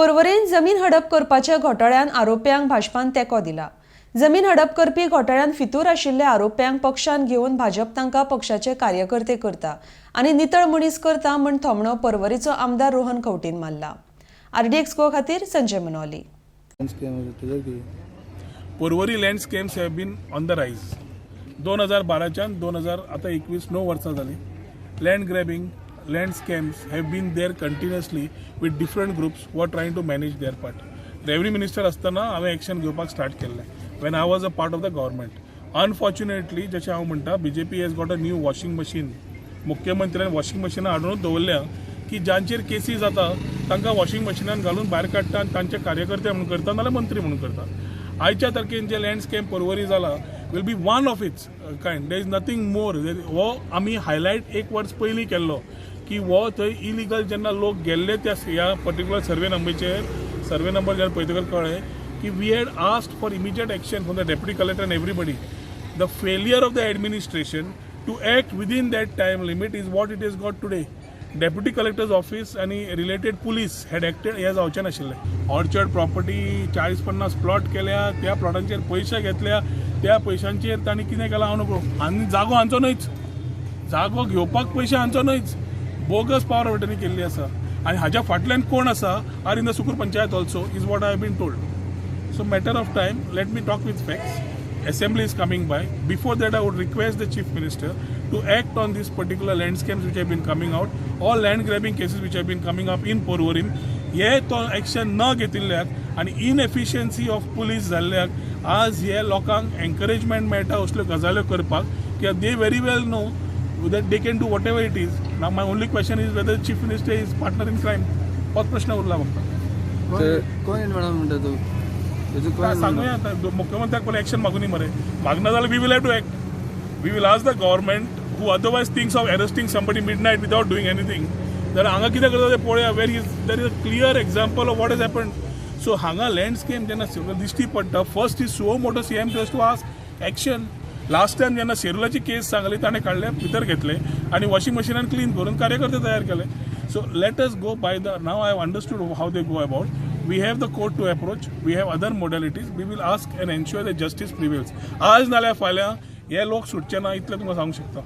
पर्वरेन जमीन हडप करपाच्या घोटाळ्यान आरोप्यांक भाजपान तेको दिला। जमीन हडप करपी घोटाळ्यान फितूर आशिल्ल्या आरोप्यांक पक्षान घेवन भाजप तांकां पक्षाचे कार्यकर्ते करता आनी नितळ मनीस करता म्हण थोमणो पर्वरीचो आमदार रोहन खंवटेन मारला। RDX गो खातीर संजय मनोली। Porvorim land scams have been on the rise. 2012च्यान 2021 9 वर्सां जाली। Land grabbing, land scams have been there continuously with different groups who are trying to manage their part. Revenue minister असताना हांवें एक्शन घेवपाक स्टार्ट केल्लें when I was a part of the government. Unfortunately, जशें हांव म्हणटा, BJP has got a new washing machine. मुख्यमंत्र्यान washing मशिनां हाडूनच दवरल्या की जांचेर केसी जाता तांकां वॉशिंग मशिनान घालून भायर काडटा आनी तांचे कार्यकर्ते म्हणून करता नाल्यार मंत्री म्हणून करता। आयच्या तारखेन जे लँड स्कॅम पर्वरी जाला will be one of its kind. There is nothing more. हो आमी हायलायट 1 वर्स पयलीं केल्लो की हो थंय इलिगल जेन्ना लोक गेल्ले त्या ह्या पर्टिक्युलर सर्वे नंबर जेन्ना पळयतकच कळ्ळें की we had asked for immediate action from the deputy collector and everybody. The failure of the administration to act within that time limit is what it is got today. Deputy collector's office आनी related police had acted हें जावचें नाशिल्लें। Orchard property 40-50 plot केल्या, त्या प्लॉटांचेर पयशे घेतल्या, त्या पयशांचेर तांणी कितें केलां हांव नकळो। आनी जागो हांचो न्हयच, जागो घेवपाक पयशे हांचो न्हयच, बोगस पावर ऑफ अटर्नी केल्ली आसा। आनी हाज्या फाटल्यान कोण आसा are in the Sukur panchayat also is what I have been told. So matter of time, let me talk with facts. Assembly is coming by. Before that, I would request the Chief Minister to act on these particular land scams which have been coming out, or land grabbing cases which have been coming up in Porvorim. हे तो action न घेतिल्ल्याक आनी इनएफिशियन्सी of police जाल्ल्याक आज हे लोकांक encouragement मेळटा असल्यो गजाल्यो करपाक की they very well know that they can do whatever it is. Now my only question is whether the Chief Minister is partner in crime. होच प्रश्न उरला फक्त। कोण मॅडम म्हणटा तू सांगूया आता मुख्यमंत्र्याक पयलीं एक्शन मागुनी मरे, मागना जाल्यार we will have to act. We will ask the government who otherwise thinks of arresting somebody midnight without doing anything जाल्यार हांगा कितें करता तें पळोवया। There is a clear example of what has happened. So हांगा लँड स्कॅम जेन्ना दिश्टी पडटा, first is suo motu CM just to ask action. Last time जेन्ना सेरुलाची केस सांगली ताणें काडले, भितर घेतले आनी वॉशिंग मशिनान क्लीन करून कार्यकर्ते तयार केले। So let us go by the now I have understood how they go about. We have the court to approach. We have other modalities. We will ask and ensure that justice prevails. आज नाल्यार फाल्यां हे लोक सुटचे ना इतलें तुमकां सांगूंक शकता।